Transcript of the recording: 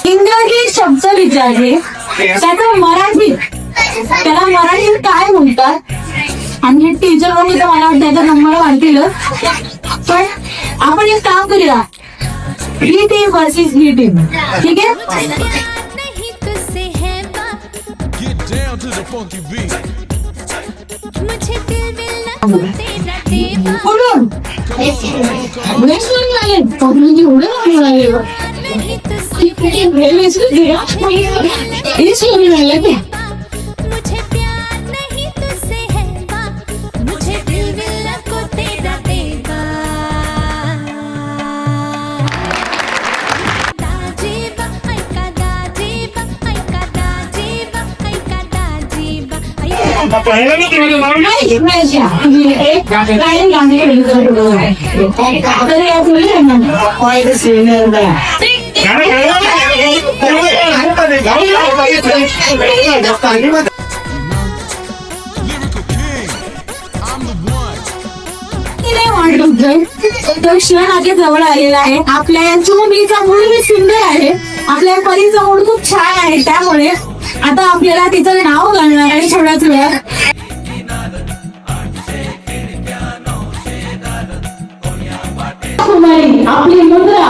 इंग्रजी शब्द विचारले त्याचा मराठी त्याला मराठीत काय म्हणतात आणि टीचर म्हणून तर मला वाटतं त्याचा नंबर वाढतीलच. पण आपण एक काम करूया, ही टीम वर्सेस ही टीम. ठीक आहे, बोलून तो क्षण आगे जवळ आलेला आहे. आपल्या चिमुकलीचा मूड ही सुंदर आहे, आपल्या परीचा मूड खूप छान आहे. त्यामुळे आता आपल्याला तिचं नाव घालणार आहे थोड्याच वेळात. आपली मुद्रा